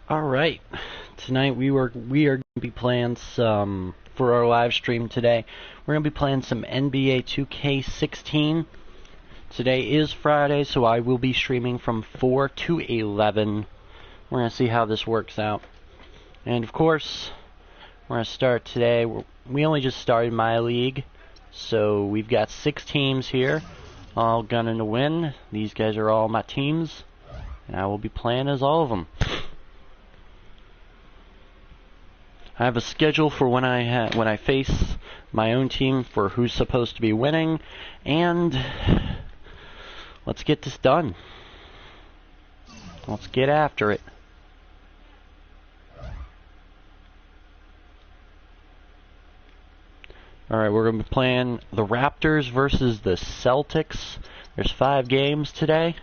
Alright, tonight we are going to be playing some, for our live stream today, we're going to be playing some NBA 2K16. Today is Friday, so I will be streaming from 4 to 11. We're going to see how this works out. And of course, we're going to start today. We only just started My League, so we've got 6 teams here, all gunning to win. These guys are all my teams, and I will be playing as all of them. I have a schedule for when I face my own team for who's supposed to be winning, and let's get this done. Let's get after it. Alright, we're going to be playing the Raptors versus the Celtics. There's 5 games today,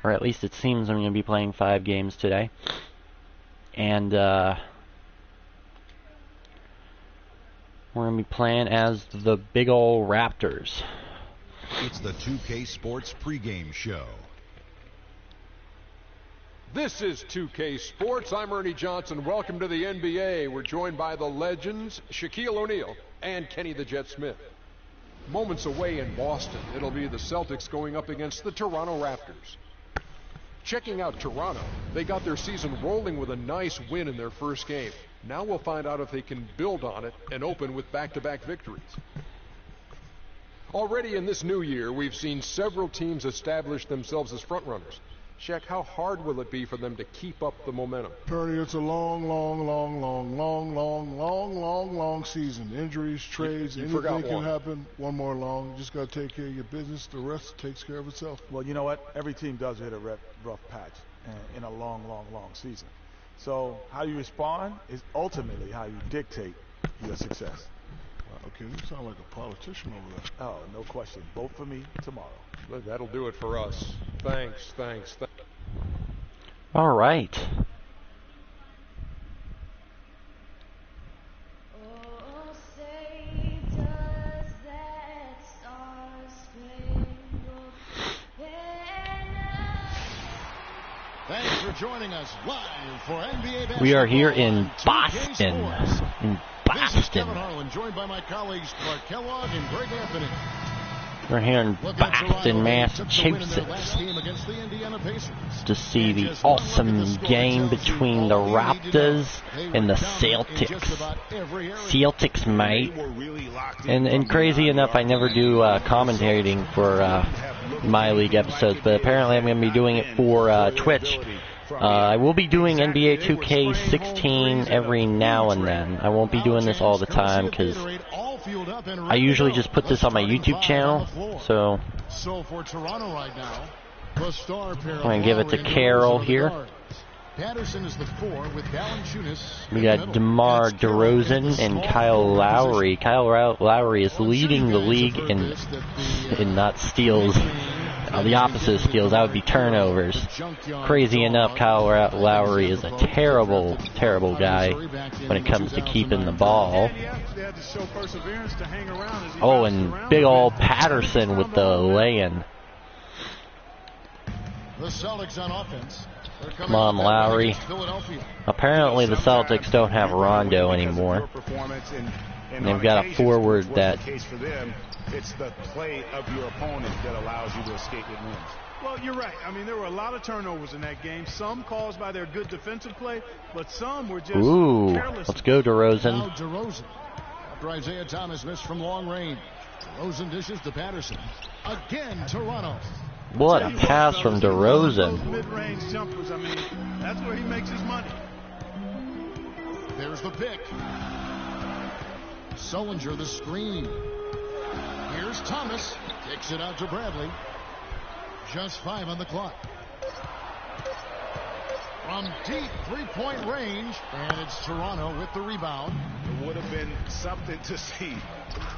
or at least it seems I'm going to be playing 5 games today. And we're going to be playing as the big ol' Raptors. It's the 2K Sports pregame show. This is 2K Sports. I'm Ernie Johnson. Welcome to the NBA. We're joined by the legends, Shaquille O'Neal and Kenny the Jet Smith. Moments away in Boston, it'll be the Celtics going up against the Toronto Raptors. Checking out Toronto, they got their season rolling with a nice win in their first game. Now we'll find out if they can build on it and open with back-to-back victories. Already in this new year, we've seen several teams establish themselves as frontrunners. Shaq, how hard will it be for them to keep up the momentum? Ernie, it's a long season. Injuries, trades, anything can happen. One more long. You just got to take care of your business. The rest takes care of itself. Well, you know what? Every team does hit a rough patch in a long season. So how you respond is ultimately how you dictate your success. Okay, you sound like a politician over there. Oh, no question. Vote for me tomorrow. Look, that'll do it for us. Thanks. All right. Thanks for joining us live for NBA basketball. We are here in Boston. This is Kevin Harlan, joined by my colleagues Clark Kellogg and Greg Anthony. We're here in Boston, Massachusetts, to see the awesome game between the Raptors and the Celtics. Celtics, mate. And crazy enough, I never do commentating for My League episodes, but apparently I'm going to be doing it for Twitch. I will be doing NBA 2K16 every now and then. I won't be doing this all the time because I usually just put this on my YouTube channel. So I'm going to give it to Carroll here. We got DeMar DeRozan and Kyle Lowry. Kyle Lowry is leading the league in not steals. The opposite of steals, that would be turnovers. Crazy enough, Kyle Lowry is a terrible guy when it comes to keeping the ball. Oh, and big old Patterson with the lay-in. Come on, Lowry. Apparently the Celtics don't have Rondo anymore. And they've got a forward that... It's the play of your opponent that allows you to escape with wins. Well, you're right. I mean, there were a lot of turnovers in that game. Some caused by their good defensive play, but some were just careless. Let's go, DeRozan. Now DeRozan. After Isaiah Thomas missed from long range, DeRozan dishes to Patterson. Again, Toronto. What a pass from DeRozan. Those mid-range jumpers, I mean, that's where he makes his money. There's the pick. Sullinger, the screen. Here's Thomas, kicks it out to Bradley. Just 5 on the clock. From deep three-point range, and it's Toronto with the rebound. It would have been something to see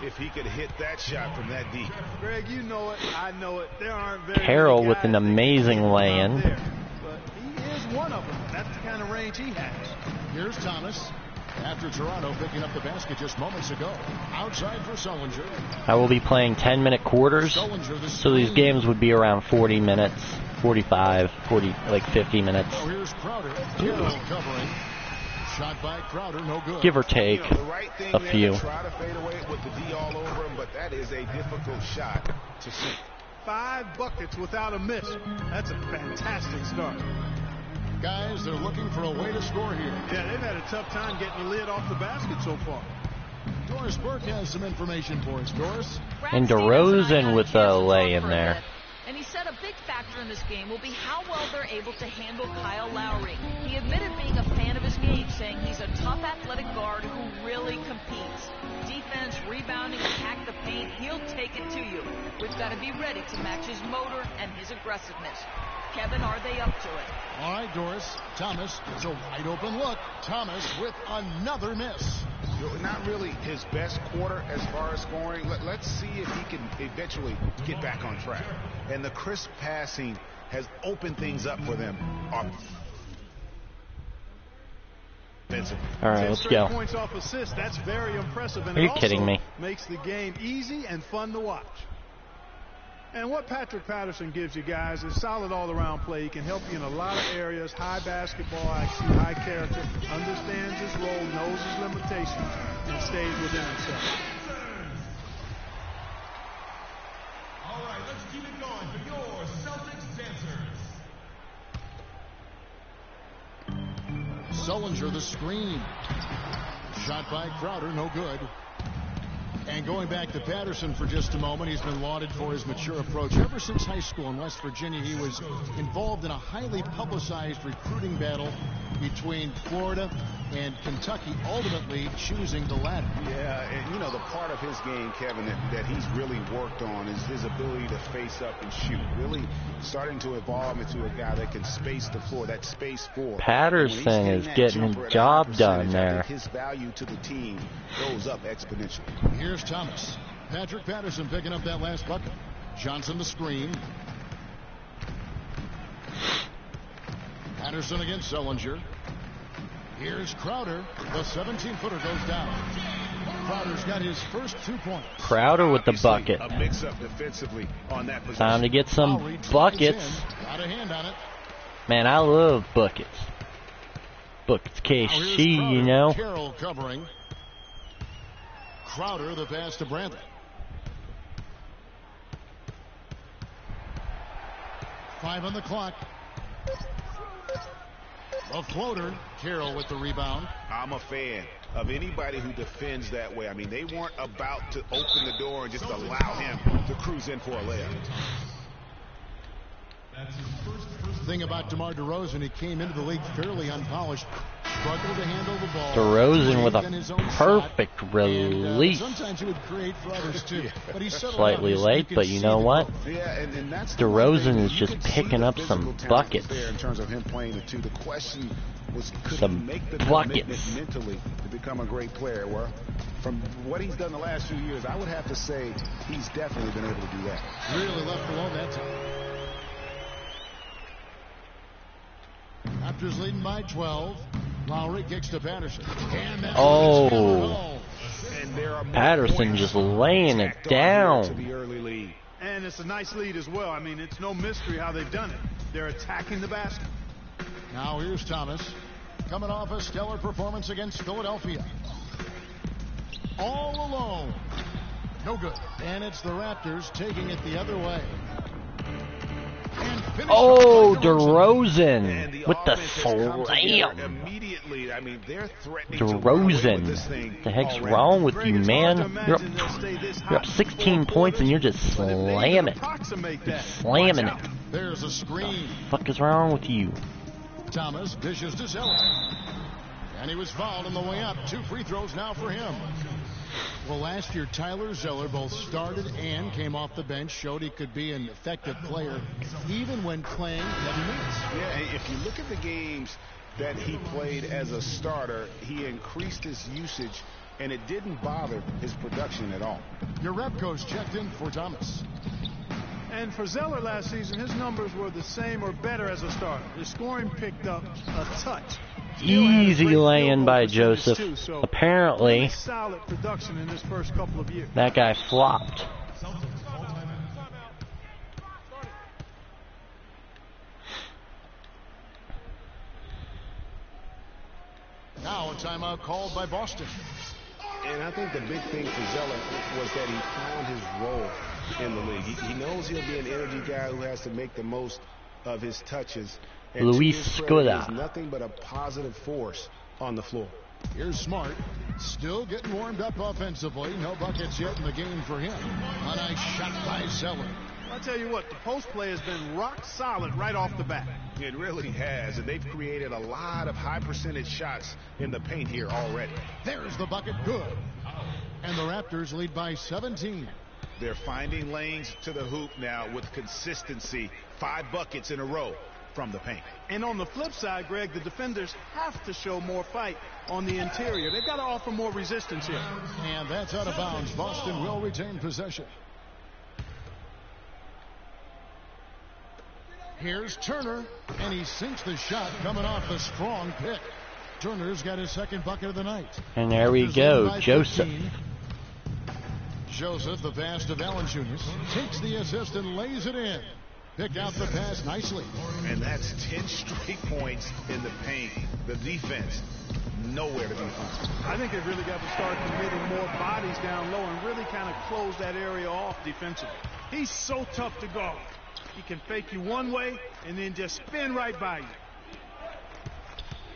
if he could hit that shot from that deep. Greg, you know it, I know it. There aren't very Carroll many with guys an amazing lay-in. but he is one of them. That's the kind of range he has. Here's Thomas. After Toronto picking up the basket just moments ago. Outside for Sullinger. I will be playing 10-minute quarters, so these games would be around 40 minutes. 45, 40, like 50 minutes. Oh, here's Crowder. Carroll covering. Shot by Crowder, no good. Give or take the right thing a there few. To try to fade away with the D all over him, but that is a difficult shot to shoot. 5 buckets without a miss. That's a fantastic start. Guys, they're looking for a way to score here. Yeah, they've had a tough time getting the lid off the basket so far. Doris Burke has some information for us. Doris? And DeRozan with the lay in there. And he said a big factor in this game will be how well they're able to handle Kyle Lowry. He admitted being a fan of his game, saying he's a tough athletic guard who really competes. Defense, rebounding, attack the paint, he'll take it to you. We've got to be ready to match his motor and his aggressiveness. Kevin, are they up to it? All right, Doris. Thomas, it's a wide open look. Thomas with another miss. Not really his best quarter as far as scoring. Let's see if he can eventually get back on track. And the crisp passing has opened things up for them. All right, let's go. Points off assist. That's very impressive. And Are you kidding me? Makes the game easy and fun to watch. And what Patrick Patterson gives you guys is solid all-around play. He can help you in a lot of areas. High basketball IQ, high character, understands his role, knows his limitations, and stays within himself. All right, let's keep it going for your Celtics dancers. Sullinger, the screen. Shot by Crowder, no good. And going back to Patterson for just a moment, he's been lauded for his mature approach. Ever since high school in West Virginia, he was involved in a highly publicized recruiting battle between Florida and Kentucky, ultimately choosing the latter. Yeah, and you know, the part of his game, Kevin, that he's really worked on is his ability to face up and shoot. Really starting to evolve into a guy that can space the floor, that space forward. Patterson is getting a job done there. His value to the team goes up exponentially. Here's Thomas. Patrick Patterson picking up that last bucket. Johnson the screen. Patterson against Sullinger. Here's Crowder. The 17-footer goes down. Crowder's got his first 2 points. Crowder with the bucket. A mix-up defensively on that position. Time to get some buckets. Got a hand on it. Man, I love buckets. Buckets KC, you know. Carroll covering. Crowder, the pass to Bradley. Five on the clock. A floater. Carroll with the rebound. I'm a fan of anybody who defends that way. I mean, they weren't about to open the door and just allow him to cruise in for a layup. Thing about DeMar DeRozan, he came into the league fairly unpolished. Struggled to handle the ball. DeRozan with a perfect release. Sometimes he would create for others too. But he's slightly late, but you know what? DeRozan is just picking up some buckets. In terms of him playing the two, the question was, could some he make the buckets commitment mentally to become a great player? Well, from what he's done the last few years, I would have to say he's definitely been able to do that. Really left alone that time. Raptors leading by 12. Lowry kicks to Patterson. Oh, Patterson just laying it down. And it's a nice lead as well. I mean, it's no mystery how they've done it. They're attacking the basket. Now here's Thomas, coming off a stellar performance against Philadelphia. All alone. No good. And it's the Raptors taking it the other way. Oh, DeRozan with the slam. Immediately, I mean, they're threatening DeRozan, the heck's wrong with you, man? You're up 16 points and you're just slamming it. You're slamming it. There's a screen. What the fuck is wrong with you? Thomas dishes to Zeller. And he was fouled on the way up. 2 free throws now for him. Well, last year, Tyler Zeller both started and came off the bench, showed he could be an effective player, even when playing heavy minutes. Yeah, if you look at the games that he played as a starter, he increased his usage, and it didn't bother his production at all. Your rep coach checked in for Thomas. And for Zeller last season, his numbers were the same or better as a starter. His scoring picked up a touch. Easy lay-in by Joseph. Apparently, solid production in his first couple of years. That guy flopped. Now a timeout called by Boston. And I think the big thing for Zeller was that he found his role in the league. He knows he'll be an energy guy who has to make the most of his touches. And Luis Scola is nothing but a positive force on the floor. Here's Smart, still getting warmed up offensively. No buckets yet in the game for him. A nice shot by Zeller. I'll tell you what, the post play has been rock solid right off the bat. It really has, and they've created a lot of high percentage shots in the paint here already. There's the bucket, good. And the Raptors lead by 17. They're finding lanes to the hoop now with consistency. 5 buckets in a row from the paint. And on the flip side, Greg, the defenders have to show more fight on the interior. They've got to offer more resistance here. And that's out of bounds. Boston will retain possession. Here's Turner, and he sinks the shot coming off the strong pick. Turner's got his second bucket of the night. And there we go, Joseph. Joseph, the pass to Valanciunas, takes the assist and lays it in. Picked out the pass nicely. And that's 10 straight points in the paint. The defense, nowhere to be found. I think they've really got to start committing more bodies down low and really kind of close that area off defensively. He's so tough to guard. He can fake you one way and then just spin right by you.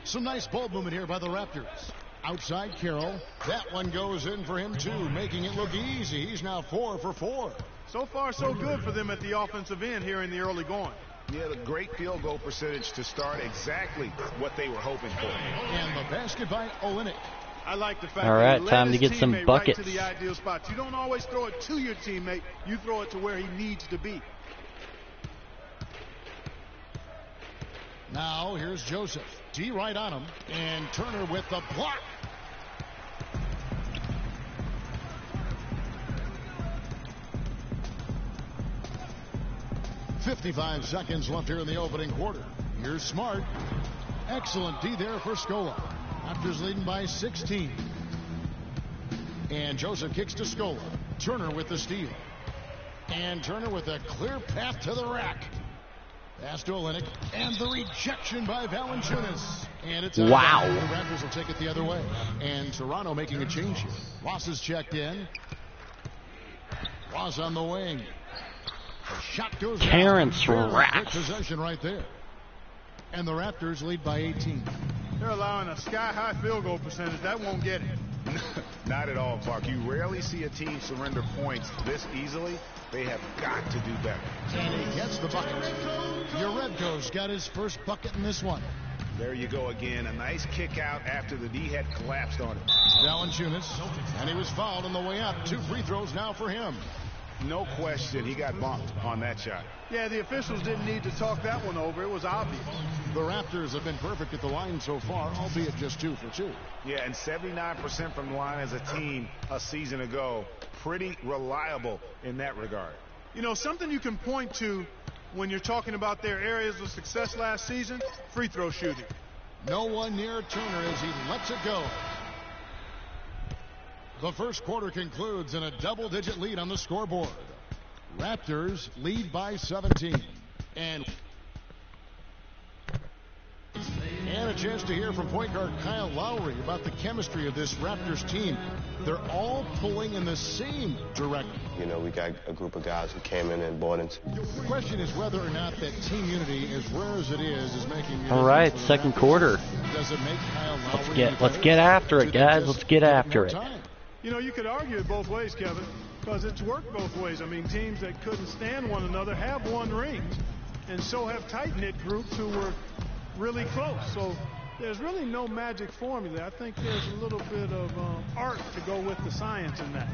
Some nice ball movement here by the Raptors. Outside Carroll. That one goes in for him too, making it look easy. He's now 4 for 4. So far, so good for them at the offensive end here in the early going. Yeah, the great field goal percentage to start, exactly what they were hoping for. And the basket by Olynyk. I like the fact All that right, he led time to his get some teammate buckets. right to the ideal spot. You don't always throw it to your teammate. You throw it to where he needs to be. Now here's Joseph. D right on him. And Turner with the block. .55 seconds left here in the opening quarter. Here's Smart. Excellent D there for Scola. Raptors leading by 16. And Joseph kicks to Scola. Turner with the steal. And Turner with a clear path to the rack. Pass to Olynyk. And the rejection by Valanciunas. And it's out. Wow. The Raptors will take it the other way. And Toronto making a change here. Ross is checked in. Ross on the wing. The shot goes Terrence down. Ross. Quick possession right there. And the Raptors lead by 18. They're allowing a sky-high field goal percentage. That won't get it. Not at all, Mark. You rarely see a team surrender points this easily. They have got to do better. And he gets the bucket. Uredko's got his first bucket in this one. There you go again. A nice kick out after the D had collapsed on him. Valanciunas. And he was fouled on the way up. 2 free throws now for him. No question, he got bumped on that shot. Yeah, the officials didn't need to talk that one over. It was obvious. The Raptors have been perfect at the line so far, albeit just 2 for 2. Yeah, and 79% from the line as a team a season ago. Pretty reliable in that regard. You know, something you can point to when you're talking about their areas of success last season, free throw shooting. No one near Turner as he lets it go. The first quarter concludes in a double-digit lead on the scoreboard. Raptors lead by 17. And a chance to hear from point guard Kyle Lowry about the chemistry of this Raptors team. They're all pulling in the same direction. You know, we got a group of guys who came in and bought into. The question is whether or not that team unity, as rare as it is making it. All right, second quarter. Does it make Kyle Lowry Let's get after it, guys. Let's get after it. You know, you could argue it both ways, Kevin, because it's worked both ways. I mean, teams that couldn't stand one another have won rings, and so have tight-knit groups who were really close. So there's really no magic formula. I think there's a little bit of art to go with the science in that.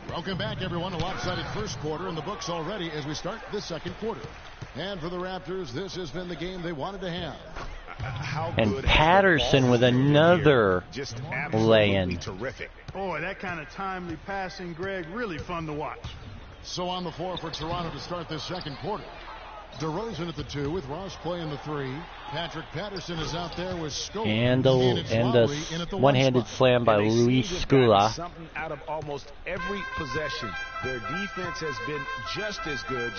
Welcome back, everyone. A lopsided first quarter in the books already as we start the second quarter. And for the Raptors, this has been the game they wanted to have. And Patterson with another lay-in. Terrific. Boy, that kind of timely passing, Greg, really fun to watch. So on the floor for Toronto to start this second quarter. DeRozan at the 2 with Ross playing the 3. Patrick Patterson is out there with Scola. And a one-handed slam by Luis Scola. Something out of almost every possession. Their defense has been just as good.